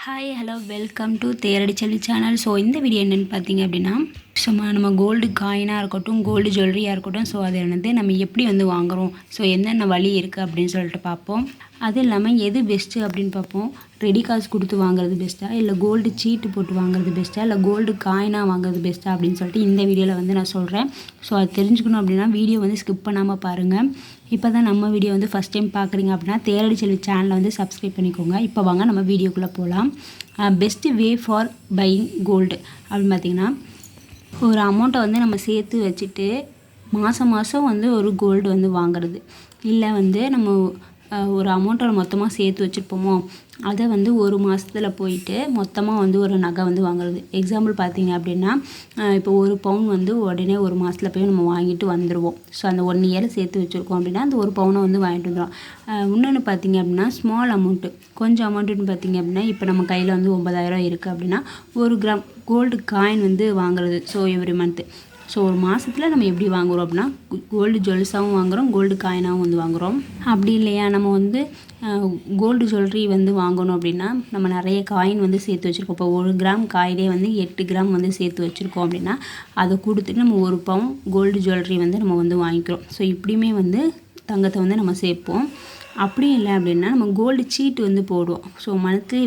Hi hello welcome to Theradi Selvi channel. So இந்த video என்னென்னு பார்த்தீங்க அப்படின்னா, நம்ம கோல்டு காயினாக இருக்கட்டும், கோல்டு ஜுவல்லரியாக இருக்கட்டும், ஸோ அதை நம்ம எப்படி வாங்குகிறோம், ஸோ என்னென்ன வழி இருக்குது அப்படின்னு சொல்லிட்டு பார்ப்போம். அது இல்லாமல் எது பெஸ்ட்டு அப்படின்னு பார்ப்போம். ரெடி காசு கொடுத்து வாங்குறது பெஸ்ட்டாக, இல்லை கோல்டு சீட்டு போட்டு வாங்குறது பெஸ்ட்டாக, இல்லை கோல்டு காயினாக வாங்குறது பெஸ்ட்டாக அப்படின்னு சொல்லிட்டு இந்த வீடியோவில் நான் சொல்கிறேன். ஸோ அது தெரிஞ்சுக்கணும் அப்படின்னா வீடியோ ஸ்கிப் பண்ணாமல் பாருங்கள். இப்போ தான் நம்ம வீடியோ ஃபஸ்ட் டைம் பார்க்குறீங்க அப்படின்னா தேரடி செல்வி சேனலை சப்ஸ்கிரைப் பண்ணிக்கோங்க. இப்போ வாங்க நம்ம வீடியோக்குள்ளே போகலாம். Best way for buying gold அப்படின்னு பார்த்திங்கன்னா, ஒரு அமௌண்ட்டை நம்ம சேர்த்து வச்சுட்டு மாதம் ஒரு கோல்டு வாங்குறது, இல்லை நம்ம ஒரு அமௌண்ட்டை மொத்தமாக சேர்த்து வச்சுருப்போமோ அதை ஒரு மாதத்தில் போயிட்டு மொத்தமாக ஒரு நகை வாங்குறது. எக்ஸாம்பிள் பார்த்தீங்க அப்படின்னா, இப்போ ஒரு பவுன் உடனே ஒரு மாதத்தில் போய் நம்ம வாங்கிட்டு வந்துடுவோம். ஸோ அந்த 1 இயர் சேர்த்து வச்சுருக்கோம் அப்படின்னா அந்த ஒரு பவுனை வாங்கிட்டு வந்துடும். இன்னொன்று பார்த்தீங்க அப்படின்னா ஸ்மால் அமௌண்ட்டு, கொஞ்சம் அமௌண்ட்டுன்னு பார்த்தீங்க அப்படின்னா, இப்போ நம்ம கையில் 9,000 இருக்குது அப்படின்னா 1 கிராம் கோல்டு காயின் வாங்குறது. ஸோ எவ்ரி மந்த்து, ஸோ ஒரு மாதத்தில் நம்ம எப்படி வாங்குகிறோம் அப்படின்னா, கோல்டு ஜுவல்ஸாகவும் வாங்குகிறோம், கோல்டு காயினாகவும் வாங்குகிறோம். அப்படி இல்லையா நம்ம கோல்டு ஜுவல்லரி வாங்கணும் அப்படின்னா நம்ம நிறைய காயின் சேர்த்து வச்சுருக்கோம். இப்போ 1 கிராம் காயிலே 8 கிராம் சேர்த்து வச்சுருக்கோம் அப்படின்னா அதை கொடுத்துட்டு நம்ம 1 பவுன் கோல்டு ஜுவல்லரி நம்ம வாங்கிக்கிறோம். ஸோ இப்படியுமே தங்கத்தை நம்ம சேர்ப்போம். அப்படியும் இல்லை அப்படின்னா நம்ம கோல்டு சீட்டு போடுவோம். ஸோ மந்த்லி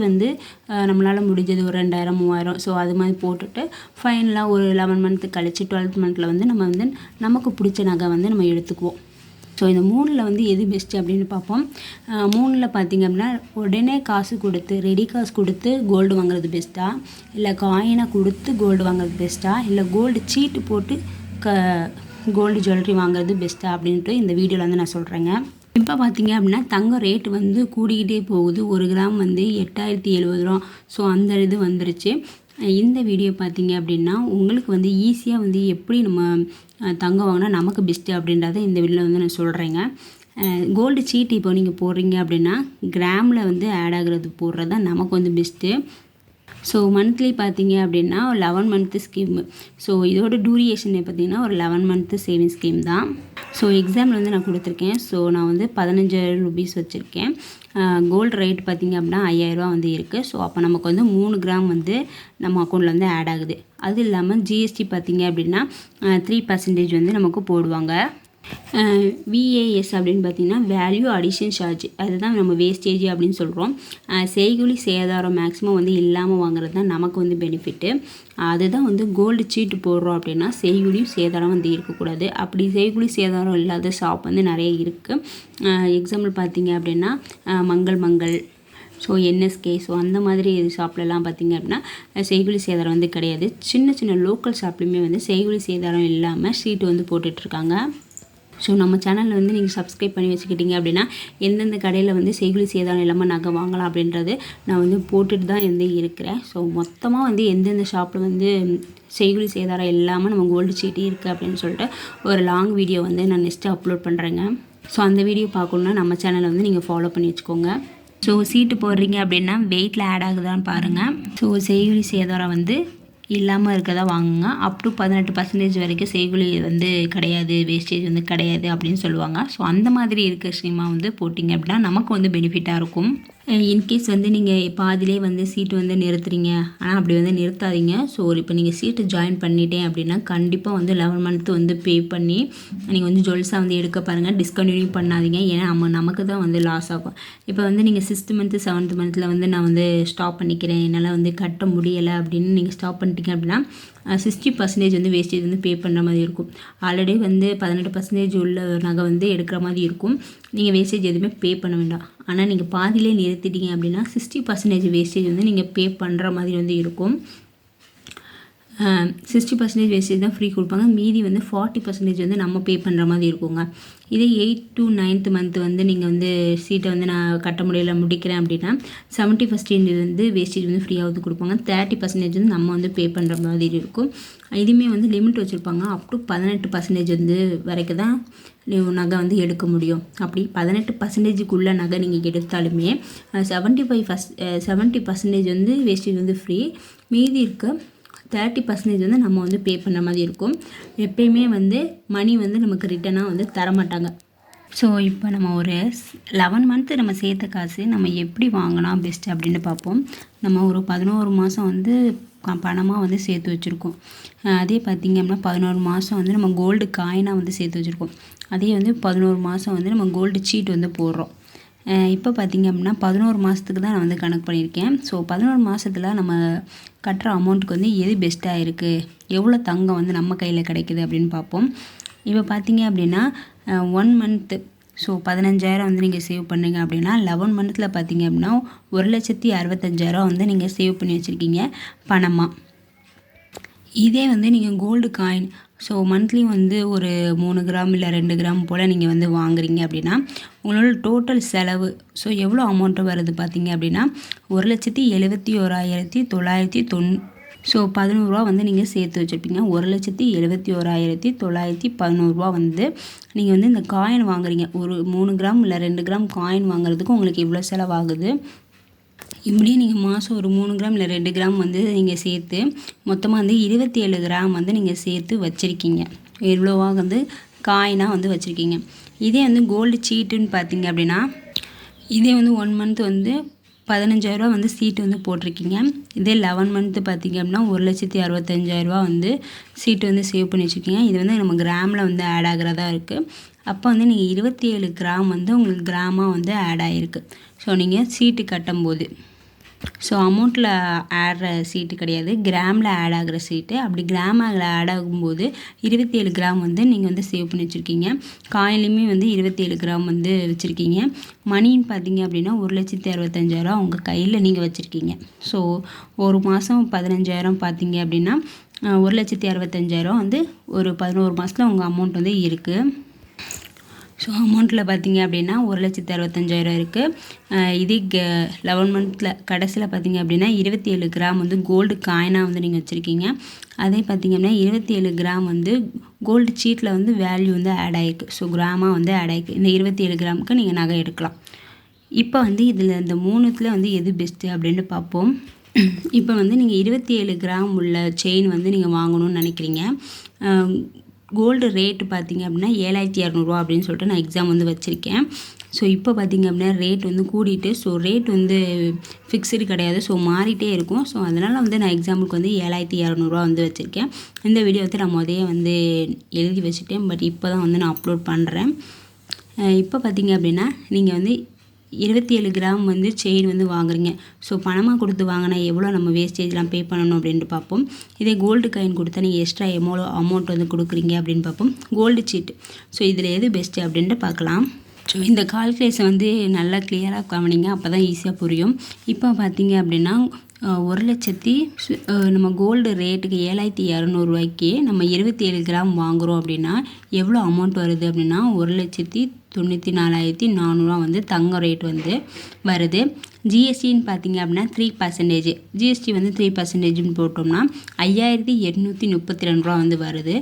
நம்மளால் முடிஞ்சது ஒரு 2,000 3,000 ஸோ அது மாதிரி போட்டுட்டு ஃபைனலாக ஒரு 11 மந்த்து கழிச்சு 12th மந்த்தில் நம்ம நமக்கு பிடிச்ச நகை நம்ம எடுத்துக்குவோம். ஸோ இந்த 3ல் எது பெஸ்ட்டு அப்படின்னு பார்ப்போம். 3ல் பார்த்திங்க அப்படின்னா, உடனே காசு கொடுத்து ரெடி காசு கொடுத்து கோல்டு வாங்குறது பெஸ்ட்டாக, இல்லை காயினை கொடுத்து கோல்டு வாங்குறது பெஸ்ட்டாக, இல்லை கோல்டு சீட்டு போட்டு கோல்டு ஜுவல்லரி வாங்குறது பெஸ்ட்டாக அப்படின்ட்டு இந்த வீடியோவில் நான் சொல்கிறேங்க. இப்போ பார்த்தீங்க அப்படின்னா தங்கம் ரேட்டு கூடிக்கிட்டே போகுது. 1 கிராம் 8,070 ரூபா. ஸோ அந்த இது வந்துருச்சு. இந்த வீடியோ பார்த்தீங்க அப்படின்னா உங்களுக்கு ஈஸியாக எப்படி நம்ம தங்கம் வாங்கினா நமக்கு பெஸ்ட்டு அப்படின்றத இந்த வீடியோவில் நான் சொல்கிறேங்க. கோல்டு சீட் இப்போ நீங்கள் போடுறீங்க அப்படின்னா கிராமில் ஆட் ஆகிறது போடுறது தான் நமக்கு பெஸ்ட்டு. ஸோ மந்த்லி பார்த்தீங்க அப்படின்னா 11 மந்த்து ஸ்கீமு. ஸோ இதோட டூரியேஷன் பார்த்திங்கன்னா ஒரு 11 மந்த்து சேவிங் ஸ்கீம் தான். ஸோ எக்ஸாம்பிள் நான் கொடுத்துருக்கேன். ஸோ நான் 15,000 ரூபீஸ் வச்சுருக்கேன். கோல்டு ரேட் பார்த்திங்க அப்படின்னா 5,000 ரூபா இருக்குது. ஸோ அப்போ நமக்கு 3 கிராம் நம்ம அக்கௌண்ட்டில் ஆட் ஆகுது. அது இல்லாமல் ஜிஎஸ்டி பார்த்திங்க அப்படின்னா 3% நமக்கு போடுவாங்க. விஏஎஸ் அப்படின்னு பார்த்திங்கன்னா வேல்யூ அடிஷன் சார்ஜ், அதுதான் நம்ம வேஸ்டேஜ் அப்படின்னு சொல்கிறோம். செய்கூலி சேதாரம் மேக்ஸிமம் இல்லாமல் வாங்குறது தான் நமக்கு பெனிஃபிட்டு. அதுதான் கோல்டு சீட்டு போடுறோம் அப்படின்னா செய்கூலியும் சேதாரம் இருக்கக்கூடாது. அப்படி செய்கூலி சேதாரம் இல்லாத ஷாப் நிறைய இருக்குது. எக்ஸாம்பிள் பார்த்திங்க அப்படின்னா மங்கள், ஸோ என்எஸ்கே, ஸோ அந்த மாதிரி ஷாப்லலாம் பார்த்திங்க அப்படின்னா செய்கூலி சேதாரம் கிடையாது. சின்ன சின்ன லோக்கல் ஷாப்லேயுமே செய்கூலி சேதாரம் இல்லாமல் ஷீட்டு போட்டுட்ருக்காங்க. ஸோ நம்ம சேனலில் நீங்கள் சப்ஸ்கிரைப் பண்ணி வச்சுக்கிட்டீங்க அப்படின்னா எந்தெந்த கடையில் செய்கூலி சேதாரம் இல்லாமல் நகை வாங்கலாம் அப்படின்றது நான் போட்டுட்டு தான் இருக்கிறேன். ஸோ மொத்தமாக எந்தெந்த ஷாப்பில் செய்கூலி சேதாரம் இல்லாமல் நம்ம கோல்டு சீட்டு இருக்குது அப்படின்னு சொல்லிட்டு ஒரு லாங் வீடியோ நான் நெக்ஸ்ட்டு அப்லோட் பண்ணுறேங்க. ஸோ அந்த வீடியோ பார்க்கணுன்னா நம்ம சேனலை நீங்கள் ஃபாலோ பண்ணி வச்சுக்கோங்க. ஸோ சீட்டு போடுறீங்க அப்படின்னா வெயிட்டில் ஆட் ஆகுதான்னு பாருங்கள். ஸோ செய்கூலி சேதாரம் இல்லாமல் இருக்கதா வாங்குங்க. அப் டு 18% வரைக்கும் செய்கூலி கிடையாது, வேஸ்டேஜ் கிடையாது அப்படின்னு சொல்லுவாங்க. ஸோ அந்த மாதிரி இருக்க சினிமா போட்டிங்க அப்படின்னா நமக்கு பெனிஃபிட்டாக இருக்கும். இன்கேஸ் நீங்கள் பாதிலே சீட்டு நிறுத்துறீங்க, ஆனால் அப்படி நிறுத்தாதீங்க. ஸோ இப்போ நீங்கள் சீட்டு ஜாயின் பண்ணிட்டேன் அப்படின்னா கண்டிப்பாக 11 மந்த்து பே பண்ணி நீங்கள் ஜுவல்ஸாக எடுக்க பாருங்கள். டிஸ்கண்டினியூ பண்ணாதீங்க, ஏன்னா நமக்கு தான் லாஸ் ஆகும். இப்போ நீங்கள் 6th மந்த்து 7th மந்த்தில் நான் ஸ்டாப் பண்ணிக்கிறேன், என்னால் கட்ட முடியலை அப்படின்னு நீங்கள் ஸ்டாப் பண்ணிட்டீங்க அப்படின்னா 60% வேஸ்டேஜ் பே பண்ணுற மாதிரி இருக்கும். ஆல்ரெடி 18% உள்ள நகை எடுக்கிற மாதிரி இருக்கும். நீங்கள் வேஸ்டேஜ் எதுவுமே பே பண்ண வேண்டாம். ஆனால் நீங்கள் பாதியிலே நிறுத்திட்டீங்க அப்படின்னா 60% வேஸ்டேஜ் நீங்கள் பே பண்ணுற மாதிரி இருக்கும். 60% வேஸ்டேஜ் தான் ஃப்ரீ கொடுப்பாங்க. மீதி 40% நம்ம பே பண்ணுற மாதிரி இருக்குங்க. இதே 8th to 9th மந்த்து நீங்கள் சீட்டை நான் கட்ட முடியல முடிக்கிறேன் அப்படின்னா 70% வேஸ்டேஜ் ஃப்ரீயாக கொடுப்பாங்க. 30% நம்ம பே பண்ணுற மாதிரி இருக்கும். இதுவுமே லிமிட் வச்சுருப்பாங்க. அப் டு 18% வரைக்கும் தான் நகை எடுக்க முடியும். அப்படி 18%க்குள்ளே நகை நீங்கள் எடுத்தாலுமே 70% வேஸ்டேஜ் ஃப்ரீ. மீதி இருக்க 30% நம்ம பே பண்ணுற மாதிரி இருக்கும். எப்பயுமே மணி நமக்கு ரிட்டனாக தரமாட்டாங்க. ஸோ இப்போ நம்ம ஒரு 11 மந்த்து நம்ம சேர்த்த காசு நம்ம எப்படி வாங்கினா பெஸ்ட்டு அப்படின்னு பார்ப்போம். நம்ம ஒரு 11 மாதம் வந்து பணமாக வந்து சேர்த்து வச்சுருக்கோம். அதே பார்த்திங்க அப்படின்னா 11 மாதம் வந்து நம்ம கோல்டு காயினாக வந்து சேர்த்து வச்சுருக்கோம். அதே வந்து 11 மாதம் வந்து நம்ம கோல்டு சீட் வந்து போடுறோம். இப்போ பார்த்திங்க அப்படின்னா 11 மாதத்துக்கு தான் நான் வந்து கணக்கு பண்ணியிருக்கேன். ஸோ 11 மாதத்தில் நம்ம கட்டுற அமௌண்ட்டுக்கு வந்து எது பெஸ்ட்டாக இருக்குது, எவ்வளோ தங்கம் வந்து நம்ம கையில் கிடைக்குது அப்படின்னு பார்ப்போம். இப்போ பார்த்தீங்க அப்படின்னா 1 மந்த்து ஸோ 15,000 வந்து நீங்கள் சேவ் பண்ணுங்க அப்படின்னா 11 மந்த்தில் பார்த்தீங்க அப்படின்னா 1,65,000 வந்து நீங்கள் சேவ் பண்ணி வச்சுருக்கீங்க பணமாக. இதே வந்து நீங்கள் கோல்டு காயின் ஸோ மந்த்லி வந்து ஒரு 3 கிராம் இல்லை 2 கிராம் போல் நீங்கள் வந்து வாங்குறீங்க அப்படின்னா உங்களோட டோட்டல் செலவு ஸோ எவ்வளோ அமௌண்ட்டு வருது பார்த்தீங்க அப்படின்னா 1,71,990 ஸோ 11 ரூபா வந்து நீங்கள் சேர்த்து வச்சுருப்பீங்க. 1,71,911 வந்து நீங்கள் வந்து இந்த காயின் வாங்குறீங்க. ஒரு 3 கிராம் இல்லை 2 கிராம் காயின் வாங்குறதுக்கு உங்களுக்கு இவ்வளோ செலவாகுது. இப்படியே நீங்கள் மாதம் ஒரு 3 கிராம் இல்லை 2 கிராம் வந்து நீங்கள் சேர்த்து மொத்தமாக வந்து 27 கிராம் வந்து நீங்கள் சேர்த்து வச்சுருக்கீங்க. இவ்வளோவா வந்து காயினாக வந்து வச்சுருக்கீங்க. இதே வந்து கோல்டு சீட்டுன்னு பார்த்தீங்க அப்படின்னா இதே வந்து 1 மந்த் வந்து 15,000 வந்து சீட்டு வந்து போட்டிருக்கீங்க. இதே 11 மந்த்து பார்த்திங்க அப்படின்னா 1,65,000 வந்து சீட்டு வந்து சேவ் பண்ணி வச்சுருக்கீங்க. இது வந்து நம்ம கிராமில் வந்து ஆட் ஆகிறதா இருக்குது. அப்போ வந்து நீங்கள் 27 கிராம் வந்து உங்களுக்கு கிராமாக வந்து ஆட் ஆகிருக்கு. ஸோ நீங்கள் சீட்டு கட்டும்போது ஸோ அமௌண்ட்டில் ஆடுற சீட்டு கிடையாது, கிராமில் ஆட் ஆகிற சீட்டு. அப்படி கிராமில் ஆட் ஆகும்போது 27 கிராம் வந்து நீங்கள் வந்து சேவ் பண்ணி வச்சுருக்கீங்க. காயின்லேயுமே வந்து 27 கிராம் வந்து வச்சுருக்கீங்க. மணின்னு பார்த்தீங்க அப்படின்னா 1,65,000 உங்கள் கையில் நீங்கள் வச்சுருக்கீங்க. ஸோ ஒரு மாதம் 15,000 பார்த்தீங்க அப்படின்னா 1,65,000 வந்து ஒரு 11 மாதத்தில் உங்கள் அமௌண்ட் வந்து இருக்குது. ஸோ அமௌண்ட்டில் பார்த்தீங்க அப்படின்னா 1,65,000 இருக்குது. இதே 11 மந்த்தில் கடைசியில் பார்த்தீங்க அப்படின்னா 27 கிராம் வந்து கோல்டு காயினாக வந்து நீங்கள் வச்சுருக்கீங்க. அதே பார்த்தீங்க அப்படின்னா 27 கிராம் வந்து கோல்டு சீட்டில் வந்து வேல்யூ வந்து ஆட் ஆகிருக்கு. ஸோ கிராமாக வந்து ஆட் ஆகிருக்கு. இந்த 27 கிராமுக்கு நீங்கள் நகை எடுக்கலாம். இப்போ வந்து இதில் இந்த 3த்தில் வந்து எது பெஸ்ட்டு அப்படின்னு பார்ப்போம். இப்போ வந்து நீங்கள் 27 கிராம் உள்ள செயின் வந்து நீங்கள் வாங்கணும்னு நினைக்கிறீங்க. கோல்டு ரேட்டு பார்த்திங்க அப்படின்னா 7,200 அப்படின்னு சொல்லிட்டு நான் எக்ஸாம் வந்து வச்சுருக்கேன். ஸோ இப்போ பார்த்திங்க அப்படின்னா ரேட் வந்து கூடிட்டு ஸோ ரேட் வந்து ஃபிக்ஸ்டு கிடையாது, ஸோ மாறிட்டே இருக்கும். ஸோ அதனால் வந்து நான் எக்ஸாமுக்கு வந்து 7,200 வந்து வச்சுருக்கேன். இந்த வீடியோ வந்து நான் வந்து எழுதி வச்சுட்டேன். பட் இப்போ தான் வந்து நான் அப்லோட் பண்ணுறேன். இப்போ பார்த்திங்க அப்படின்னா நீங்கள் வந்து 27 கிராம் வந்து செயின் வந்து வாங்குறீங்க. ஸோ பணமாக கொடுத்து வாங்கினா எவ்வளோ நம்ம வேஸ்டேஜ்லாம் பே பண்ணணும் அப்படின்ட்டு பார்ப்போம். இதே கோல்டு காயின் கொடுத்தா நீங்கள் எக்ஸ்ட்ரா எவ்வளோ அமௌண்ட் வந்து கொடுக்குறீங்க அப்படின்னு பார்ப்போம். கோல்டு சீட்டு ஸோ இதில் எது பெஸ்ட்டு அப்படின்ட்டு பார்க்கலாம். ஸோ இந்த கால்குலேஷன் வந்து நல்லா கிளியராக கவனிங்க, அப்போ தான் ஈஸியாக புரியும். இப்போ பார்த்தீங்க அப்படின்னா 1,00,000 நம்ம கோல்டு ரேட்டுக்கு 7,200 நம்ம 27 கிராம் வாங்குகிறோம் அப்படின்னா எவ்வளோ அமௌண்ட் வருது அப்படின்னா 1,94,400 வந்து தங்கம் ரேட் வந்து வருது. ஜிஎஸ்டின்னு பார்த்தீங்க அப்படின்னா 3%. ஜிஎஸ்டி வந்து 3%ன்னு போட்டோம்னா 5,832 வந்து வருது.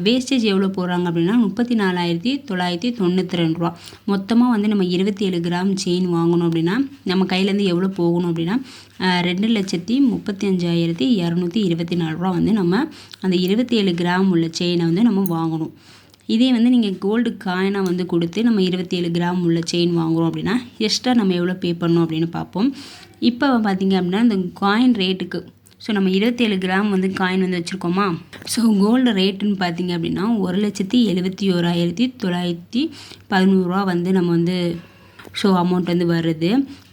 வேஸ்டேஜ் எவ்வளோ போடுறாங்க அப்படின்னா 34,992. மொத்தமாக வந்து நம்ம 27 கிராம் செயின் வாங்கணும் அப்படின்னா நம்ம கையிலேருந்து எவ்வளோ போகணும் அப்படின்னா 2,35,224 வந்து நம்ம அந்த 27 கிராம் உள்ள செயினை வந்து நம்ம வாங்கணும். இதே வந்து நீங்கள் கோல்டு காயினாக வந்து கொடுத்து நம்ம 27 கிராம் உள்ள செயின் வாங்குகிறோம் அப்படின்னா எக்ஸ்ட்ரா நம்ம எவ்வளோ பே பண்ணணும் அப்படின்னு பார்ப்போம். இப்போ பார்த்தீங்க அப்படின்னா இந்த காயின் ரேட்டுக்கு ஸோ நம்ம 27 கிராம் வந்து காயின் வந்து வச்சுருக்கோமா. ஸோ கோல்டு ரேட்டுன்னு பார்த்தீங்க அப்படின்னா 1,71,911 வந்து நம்ம வந்து ஸோ அமௌண்ட் வந்து வருது.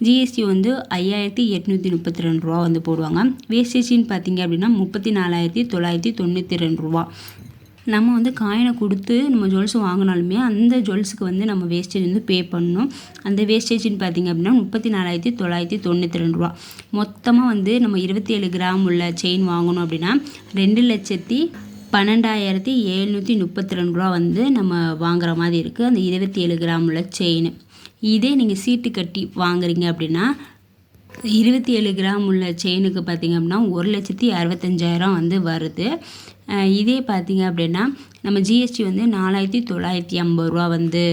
ஜிஎஸ்டி வந்து 5,832 வந்து போடுவாங்க. வேஸ்டேஜின்னு பார்த்தீங்க அப்படின்னா 34,992. நம்ம வந்து காயினை கொடுத்து நம்ம ஜுவல்ஸ் வாங்கினாலுமே அந்த ஜுவல்ஸுக்கு வந்து நம்ம வேஸ்டேஜ் வந்து பே பண்ணணும். அந்த வேஸ்டேஜின்னு பார்த்திங்க அப்படின்னா 34,992. மொத்தமாக வந்து நம்ம 27 கிராம் உள்ள செயின் வாங்கணும் அப்படின்னா 2,12,732 வந்து நம்ம வாங்குகிற மாதிரி இருக்குது அந்த 27 கிராம் உள்ள செயின். இதே நீங்கள் சீட்டு கட்டி வாங்குறீங்க அப்படின்னா 27 கிராம் உள்ள செயினுக்கு பார்த்திங்க அப்படின்னா 1,65,000 வந்து வருது. இதே பார்த்திங்க அப்படின்னா நம்ம ஜிஎஸ்டி வந்து 4,950 வந்து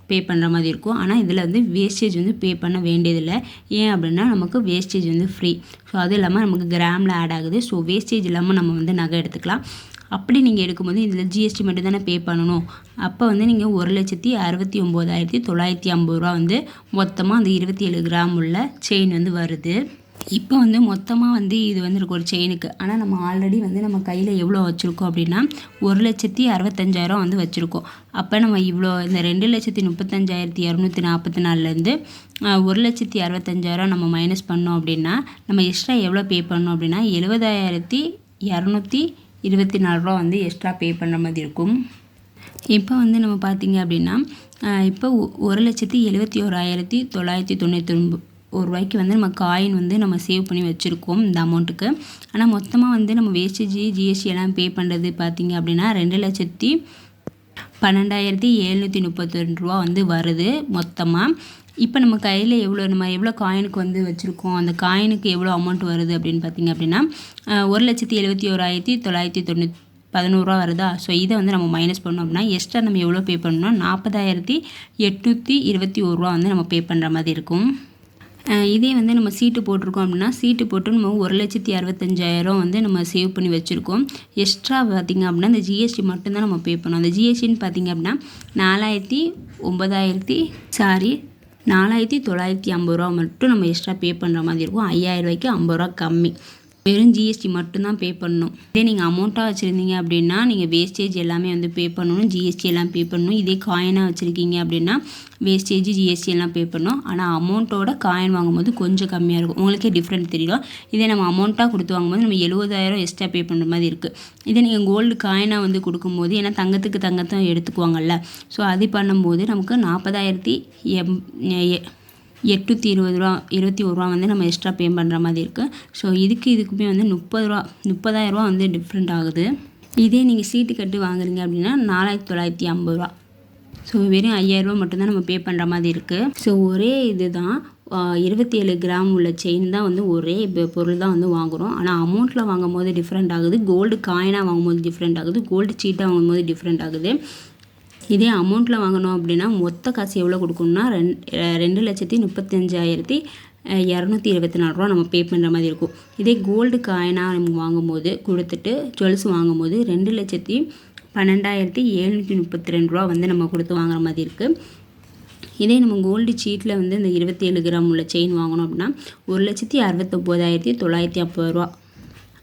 பே பண்ணுற மாதிரி இருக்கும். ஆனால் இதில் வந்து வேஸ்டேஜ் வந்து பே பண்ண வேண்டியதில்லை. ஏன் அப்படின்னா நமக்கு வேஸ்டேஜ் வந்து ஃப்ரீ. ஸோ அது இல்லாமல் நமக்கு கிராமில் ஆட் ஆகுது. ஸோ வேஸ்டேஜ் இல்லாமல் நம்ம வந்து நகை எடுத்துக்கலாம். அப்படி நீங்கள் எடுக்கும்போது இதில் ஜிஎஸ்டி மட்டும் தானே பே பண்ணணும். அப்போ வந்து நீங்கள் 1,69,950 ரூபா வந்து மொத்தமாக அந்த 27 கிராம் உள்ள செயின் வந்து வருது. இப்போ வந்து மொத்தமாக வந்து இது வந்து இருக்கு ஒரு செயினுக்கு. ஆனால் நம்ம ஆல்ரெடி வந்து நம்ம கையில் எவ்வளோ வச்சுருக்கோம் அப்படின்னா 1,65,000 வந்து வச்சுருக்கோம். அப்போ நம்ம இவ்வளோ இந்த 2,35,244லேருந்து 1,65,000 நம்ம மைனஸ் பண்ணோம் அப்படின்னா நம்ம எக்ஸ்ட்ரா எவ்வளோ பே பண்ணோம் அப்படின்னா 70,224 ரூபா வந்து எக்ஸ்ட்ரா பே பண்ணுற மாதிரி இருக்கும். இப்போ வந்து நம்ம பார்த்திங்க அப்படின்னா இப்போ 1,71,999 ரூபாய்க்கு வந்து நம்ம காயின் வந்து நம்ம சேவ் பண்ணி வச்சுருக்கோம் இந்த அமௌண்ட்டுக்கு. ஆனால் மொத்தமாக வந்து நம்ம வேஸ்டேஜ் ஜிஎஸ்டி எல்லாம் பே பண்ணுறது பார்த்திங்க அப்படின்னா 2,12,732 ரூபா வந்து வருது மொத்தமாக. இப்போ நம்ம கையில் எவ்வளோ காயினுக்கு வந்து வச்சுருக்கோம், அந்த காயினுக்கு எவ்வளோ அமௌண்ட் வருது அப்படின்னு பார்த்திங்க அப்படின்னா 1,71,911 ரூபா வருதா. ஸோ இதை வந்து நம்ம மைனஸ் பண்ணோம் அப்படின்னா எக்ஸ்ட்ரா நம்ம எவ்வளோ பே பண்ணணும்னா 40,821 ரூபா வந்து நம்ம பே பண்ணுற மாதிரி இருக்கும். இதே வந்து நம்ம சீட்டு போட்டிருக்கோம் அப்படின்னா சீட்டு போட்டு நம்ம 1,65,000 வந்து நம்ம சேவ் பண்ணி வச்சுருக்கோம். எக்ஸ்ட்ரா பார்த்திங்க அப்படின்னா இந்த ஜிஎஸ்டி மட்டும்தான் நம்ம பே பண்ணோம். அந்த ஜிஎஸ்டின்னு பார்த்திங்க அப்படின்னா 4,950 ரூபா மட்டும் நம்ம எக்ஸ்ட்ரா பே பண்ணுற மாதிரி இருக்கும். 5,000 ரூபாய்க்கு 50 ரூபா கம்மி. வெறும் ஜிஎஸ்டி மட்டும்தான் பே பண்ணணும். இதே நீங்கள் அமௌண்ட்டாக வச்சுருந்தீங்க அப்படின்னா நீங்கள் வேஸ்டேஜ் எல்லாமே வந்து பே பண்ணணும், ஜிஎஸ்டி எல்லாம் பே பண்ணணும். இதே காயினாக வச்சுருக்கீங்க அப்படின்னா வேஸ்டேஜ் ஜிஎஸ்டி எல்லாம் பே பண்ணணும். ஆனால் அமௌண்ட்டோட காயின் வாங்கும்போது கொஞ்சம் கம்மியாக இருக்கும், உங்களுக்கே டிஃப்ரெண்ட் தெரியும். இதே நம்ம அமௌண்ட்டாக கொடுத்து வாங்கும்போது நம்ம 70,000 எக்ஸ்ட்ரா பே பண்ணுற மாதிரி இருக்குது. இதே நீங்கள் கோல்டு காயினாக வந்து கொடுக்கும்போது ஏன்னா தங்கத்துக்கு தங்கத்தை எடுத்துக்குவாங்கல்ல, ஸோ அது பண்ணும்போது நமக்கு 40,821 ரூபா வந்து நம்ம எக்ஸ்ட்ரா பே பண்ணுற மாதிரி இருக்குது. ஸோ இதுக்குமே வந்து 30,000 ரூபா வந்து டிஃப்ரெண்ட் ஆகுது. இதே நீங்கள் சீட்டு கட்டி வாங்குறீங்க அப்படின்னா 4,950 ரூபா. ஸோ வெறும் 5,000 ரூபா மட்டும்தான் நம்ம பே பண்ணுற மாதிரி இருக்குது. ஸோ ஒரே இது தான் 27 கிராம் உள்ள செயின் தான் வந்து ஒரே பொருள் தான் வந்து வாங்குகிறோம். ஆனால் அமௌண்ட்டில் வாங்கும் போது டிஃப்ரெண்ட் ஆகுது, கோல்டு காயினாக வாங்கும்போது டிஃப்ரெண்ட் ஆகுது, கோல்டு சீட்டாக வாங்கும்போது டிஃப்ரெண்ட் ஆகுது. இதே அமௌண்ட்டில் வாங்கணும் அப்படின்னா மொத்த காசு எவ்வளோ கொடுக்கணும்னா 2,35,224 ரூபா நம்ம பே பண்ணுற மாதிரி இருக்கும். இதே கோல்டு காயினாக நம்ம வாங்கும்போது கொடுத்துட்டு ஜுவல்ஸ் வாங்கும்போது 2,12,732 ரூபா வந்து நம்ம கொடுத்து வாங்குற மாதிரி இருக்குது. இதே நம்ம கோல்டு சீட்டில் வந்து இந்த 27 கிராம் உள்ள செயின் வாங்கணும் அப்படின்னா 1,69,950 ரூபா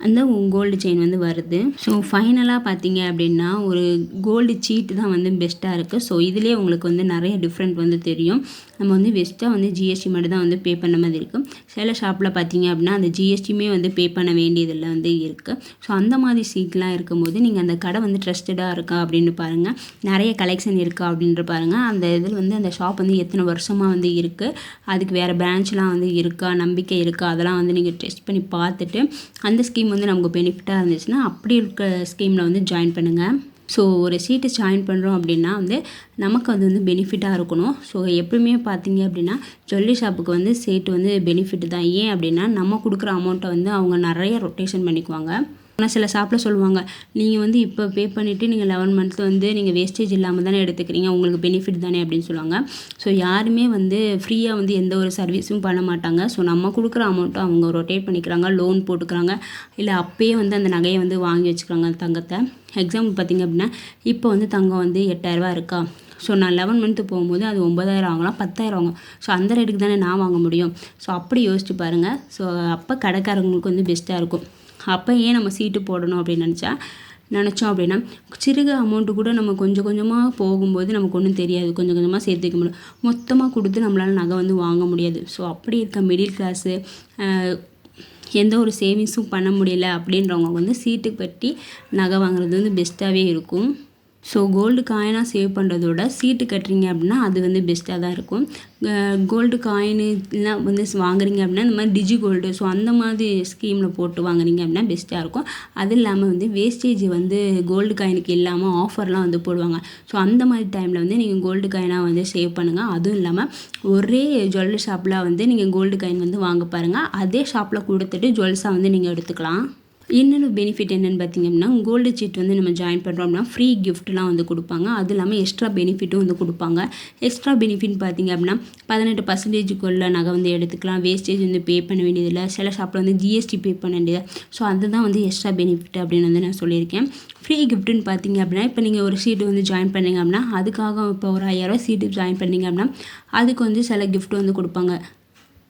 அந்த கோல்டு செயின் வந்து வருது. ஸோ ஃபைனலாக பார்த்தீங்க அப்படின்னா ஒரு கோல்டு சீட்டு தான் வந்து பெஸ்ட்டாக இருக்குது. ஸோ இதிலே உங்களுக்கு வந்து நிறைய டிஃப்ரெண்ட் வந்து தெரியும். நம்ம வந்து பெஸ்ட்டாக வந்து ஜிஎஸ்டி மட்டும் தான் வந்து பே பண்ண மாதிரி இருக்குது. சில ஷாப்பில் பார்த்தீங்க அப்படின்னா அந்த ஜிஎஸ்டியுமே வந்து பே பண்ண வேண்டியதில் வந்து இருக்குது. ஸோ அந்த மாதிரி சீட்லாம் இருக்கும்போது நீங்கள் அந்த கடை வந்து ட்ரஸ்டடாக இருக்கா அப்படின்னு பாருங்கள், நிறைய கலெக்ஷன் இருக்கா அப்படின்ற பாருங்கள். அந்த இதில் வந்து அந்த ஷாப் வந்து எத்தனை வருஷமாக வந்து இருக்குது, அதுக்கு வேறு பிரான்ச்லாம் வந்து இருக்கா, நம்பிக்கை இருக்கா, அதெல்லாம் வந்து நீங்கள் டெஸ்ட் பண்ணி பார்த்துட்டு அந்த ஸ்கீம் வந்து நமக்கு பெனிஃபிட்டாக இருந்துச்சுன்னா அப்படி இருக்க ஸ்கீமில் வந்து ஜாயின் பண்ணுங்கள். ஸோ ஒரு சீட்டு ஜாயின் பண்ணுறோம் அப்படின்னா வந்து நமக்கு அது வந்து பெனிஃபிட்டாக இருக்கணும். ஸோ எப்பவுமே பார்த்தீங்க அப்படின்னா ஜுவல்லரி ஷாப்புக்கு வந்து சீட்டு வந்து பெனிஃபிட் தான். ஏன் அப்படின்னா நம்ம கொடுக்குற அமௌண்ட்டை வந்து அவங்க நிறைய ரொட்டேஷன் பண்ணிக்குவாங்க. ஆனால் சில ஷாப்பில் சொல்லுவாங்க, நீங்கள் வந்து இப்போ பே பண்ணிவிட்டு நீங்கள் 11 மந்த் வந்து நீங்கள் வேஸ்டேஜ் இல்லாமல் தானே எடுத்துக்கிறீங்க, உங்களுக்கு பெனிஃபிட் தானே அப்படின்னு சொல்லுவாங்க. ஸோ யாருமே வந்து ஃப்ரீயாக வந்து எந்த ஒரு சர்வீஸும் பண்ண மாட்டாங்க. ஸோ நம்ம கொடுக்குற அமௌண்ட்டை அவங்க ரொட்டேட் பண்ணிக்கிறாங்க, லோன் போட்டுக்கிறாங்க, இல்லை அப்பயே வந்து அந்த நகையை வந்து வாங்கி வச்சுக்கிறாங்க தங்கத்தை. எக்ஸாம்பிள் பார்த்திங்க அப்படின்னா இப்போ வந்து தங்கம் வந்து 8,000 ரூபா இருக்கா, ஸோ நான் 11 மந்த்து போகும்போது அது 9,000 வாங்கலாம், 10,000 வாங்கும். ஸோ அந்த ரேட்டுக்கு தானே நான் வாங்க முடியும். ஸோ அப்படி யோசிச்சு பாருங்கள். ஸோ அப்போ கடைக்காரங்களுக்கு வந்து பெஸ்ட்டாக இருக்கும். அப்போ ஏன் நம்ம சீட்டு போடணும் அப்படின்னு நினச்சோம் அப்படின்னா சிறுக அமௌண்ட்டு கூட நம்ம கொஞ்சம் கொஞ்சமாக போகும்போது நமக்கு ஒன்றும் தெரியாது, கொஞ்சம் கொஞ்சமாக சேர்த்து வைக்க முடியும். மொத்தமாக கொடுத்து நம்மளால் நகை வந்து வாங்க முடியாது. ஸோ அப்படி இருக்க மிடில் கிளாஸு எந்த ஒரு சேவிங்ஸும் பண்ண முடியல அப்படின்றவங்க வந்து சீட்டு கட்டி நகை வாங்குறது வந்து பெஸ்ட்டாகவே இருக்கும். ஸோ கோல்டு காயினாக சேவ் பண்ணுறதோட சீட்டு கட்டுறீங்க அப்படின்னா அது வந்து பெஸ்ட்டாக தான் இருக்கும். கோல்டு காயின்லாம் வந்து வாங்குறீங்க அப்படின்னா இந்த மாதிரி டிஜி கோல்டு, ஸோ அந்த மாதிரி ஸ்கீமில் போட்டு வாங்குறீங்க அப்படின்னா பெஸ்ட்டாக இருக்கும். அது இல்லாமல் வந்து வேஸ்டேஜ் வந்து கோல்டு காயினுக்கு இல்லாமல் ஆஃபர்லாம் வந்து போடுவாங்க. ஸோ அந்த மாதிரி டைமில் வந்து நீங்கள் கோல்டு காயினாக வந்து சேவ் பண்ணுங்கள். அதுவும் இல்லாமல் ஒரே ஜுவல்லரி ஷாப்பில் வந்து நீங்கள் கோல்டு காயின் வந்து வாங்க பாருங்கள், அதே ஷாப்பில் கொடுத்துட்டு ஜுவல்ஸாக வந்து நீங்கள் எடுத்துக்கலாம். இன்னொரு பெனிஃபிட் என்னென்னு பார்த்திங்க அப்படின்னா கோல்டு சீட் வந்து நம்ம ஜாயின் பண்ணுறோம் அப்படின்னா ஃப்ரீ கிஃப்ட்லாம் வந்து கொடுப்பாங்க. அது இல்லாமல் எக்ஸ்ட்ரா பெனிஃபிட்டும் வந்து கொடுப்பாங்க. எக்ஸ்ட்ரா பெனிஃபிட் பார்த்திங்க அப்படின்னா 18% நகை வந்து எடுத்துக்கலாம். வேஸ்டேஜ் வந்து பே பண்ண வேண்டியதில்லை. சில ஷாப்பில் வந்து ஜிஎஸ்டி பே பண்ண வேண்டியது. ஸோ அதுதான் வந்து எக்ஸ்ட்ரா பெனிஃபிட் அப்படின்னு வந்து நான் சொல்லியிருக்கேன். ஃப்ரீ கிஃப்ட்டுன்னு பார்த்திங்க அப்படின்னா இப்போ நீங்கள் ஒரு சீட்டு வந்து ஜாயின் பண்ணிங்க அப்படின்னா அதுக்காக இப்போ ஒரு 5000 சீட்டு ஜாயின் பண்ணிங்க அப்படின்னா அதுக்கு வந்து சில கிஃப்ட் வந்து கொடுப்பாங்க.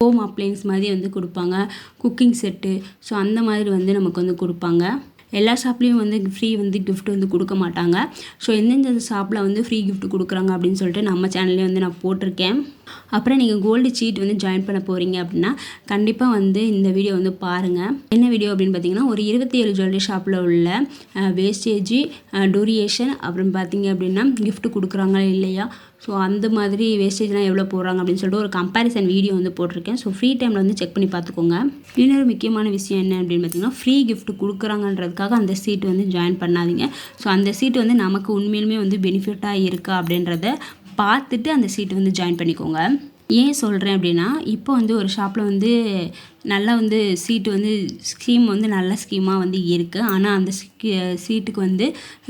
ஹோம் அப்ளையன்ஸ் மாதிரி வந்து கொடுப்பாங்க. குக்கிங் செட்டு, ஸோ அந்த மாதிரி வந்து நமக்கு வந்து கொடுப்பாங்க. எல்லா ஷாப்லேயும் வந்து ஃப்ரீ வந்து கிஃப்ட் வந்து கொடுக்க மாட்டாங்க. ஸோ எந்தெந்த ஷாப்பில் வந்து ஃப்ரீ கிஃப்ட் கொடுக்குறாங்க அப்படின்னு சொல்லிட்டு நம்ம சேனல்லே வந்து நான் போட்டிருக்கேன். அப்புறம் நீங்கள் கோல்டு சீட் வந்து ஜாயின் பண்ண போகிறீங்க அப்படின்னா கண்டிப்பாக வந்து இந்த வீடியோ வந்து பாருங்கள். என்ன வீடியோ அப்படின்னு பார்த்தீங்கன்னா ஒரு 27 ஜுவல்லரி ஷாப்பில் உள்ள வேஸ்டேஜி, டூரியேஷன், அப்புறம் பார்த்தீங்க அப்படின்னா கிஃப்ட் கொடுக்குறாங்களா இல்லையா, ஸோ அந்த மாதிரி வேஸ்டேஜ்லாம் எவ்வளோ போடுறாங்க அப்படின்னு சொல்லிட்டு ஒரு கம்பேரிசன் வீடியோ வந்து போட்டிருக்கேன். ஸோ ஃப்ரீ டைமில் வந்து செக் பண்ணி பார்த்துக்கோங்க. இன்னொரு முக்கியமான விஷயம் என்ன அப்படின்னு பார்த்தீங்கன்னா ஃப்ரீ கிஃப்ட் கொடுக்குறாங்கன்றதுக்காக அந்த சீட் வந்து ஜாயின் பண்ணாதீங்க. ஸோ அந்த சீட் வந்து நமக்கு உண்மையிலுமே வந்து பெனிஃபிட்டாக இருக்கா அப்படின்றத பார்த்துட்டு அந்த சீட்டு வந்து ஜாயின் பண்ணிக்கோங்க. ஏன் சொல்கிறேன் அப்படின்னா இப்போ வந்து ஒரு ஷாப்பில் வந்து நல்லா வந்து சீட்டு வந்து ஸ்கீம் வந்து நல்ல ஸ்கீமாக வந்து இருக்குது. ஆனால் அந்த சீட்டுக்கு வந்து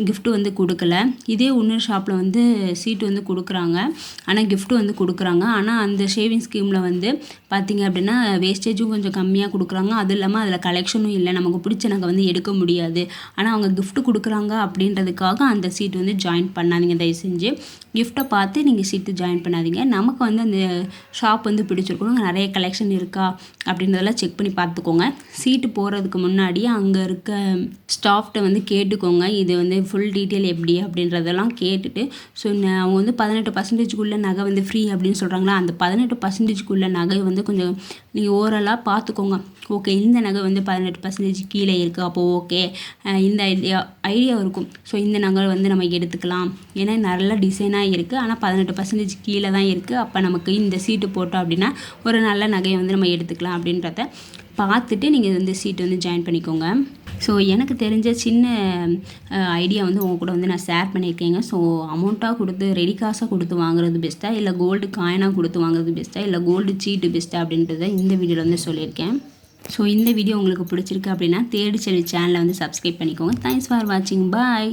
கிஃப்ட்டு வந்து கொடுக்கல. இதே இன்னொரு ஷாப்பில் வந்து சீட்டு வந்து கொடுக்குறாங்க, ஆனால் கிஃப்ட்டு வந்து கொடுக்குறாங்க. ஆனால் அந்த ஷேவிங் ஸ்கீமில் வந்து பார்த்திங்க அப்படின்னா வேஸ்டேஜும் கொஞ்சம் கம்மியாக கொடுக்குறாங்க. அதுவும் இல்லாமல் அதில் கலெக்ஷனும் இல்லை, நமக்கு பிடிச்ச நகை வந்து எடுக்க முடியாது. ஆனால் அவங்க கிஃப்ட்டு கொடுக்குறாங்க அப்படின்றதுக்காக அந்த சீட்டு வந்து ஜாயின் பண்ணாதீங்க. தயவு செஞ்சு கிஃப்ட்டை பார்த்து நீங்கள் சீட்டு ஜாயின் பண்ணாதீங்க. நமக்கு வந்து அந்த ஷாப் வந்து பிடிச்சிருக்கணும், நிறைய கலெக்ஷன் இருக்கா அப்படின்றதெல்லாம் செக் பண்ணி பார்த்துக்கோங்க. சீட்டு போகிறதுக்கு முன்னாடி அங்கே இருக்க ஸ்டாஃப்கிட்ட வந்து கேட்டுக்கோங்க, இது வந்து ஃபுல் டீட்டெயில் எப்படி அப்படின்றதெல்லாம் கேட்டுட்டு. ஸோ அவங்க வந்து 18% நகை வந்து ஃப்ரீ அப்படின்னு சொல்கிறாங்களா, அந்த 18% நகை வந்து கொஞ்சம் நீங்கள் ஓரலாக பார்த்துக்கோங்க. ஓகே, இந்த நகை வந்து 18% கீழே இருக்குது, அப்போது ஓகே இந்த ஐடியா இருக்கும். ஸோ இந்த நகை வந்து நம்ம எடுத்துக்கலாம், ஏன்னா நல்ல டிசைனாக இருக்குது, ஆனால் 18% கீழே தான் இருக்குது. அப்போ நமக்கு இந்த சீட்டு போட்டோம் அப்படின்னா ஒரு நல்ல நகையை வந்து நம்ம எடுத்துக்கலாம் அப்படின்றத பார்த்துட்டு நீங்கள் வந்து சீட்டு வந்து ஜாயின் பண்ணிக்கோங்க. ஸோ எனக்கு தெரிஞ்ச சின்ன ஐடியா வந்து உங்கள் கூட வந்து நான் ஷேர் பண்ணியிருக்கேங்க. ஸோ அமௌண்ட்டாக கொடுத்து ரெடி காசாக கொடுத்து வாங்குறது பெஸ்ட்டாக, இல்லை கோல்டு காயினாக கொடுத்து வாங்குறது பெஸ்ட்டாக, இல்லை கோல்டு சீட்டு பெஸ்ட்டாக அப்படின்றத இந்த வீடியோவில் வந்து சொல்லியிருக்கேன். ஸோ இந்த வீடியோ உங்களுக்கு பிடிச்சிருக்கு அப்படின்னா தேடி செல்வி சேனலை வந்து சப்ஸ்கிரைப் பண்ணிக்கோங்க. தேங்க்ஸ் ஃபார் வாட்சிங். பாய்.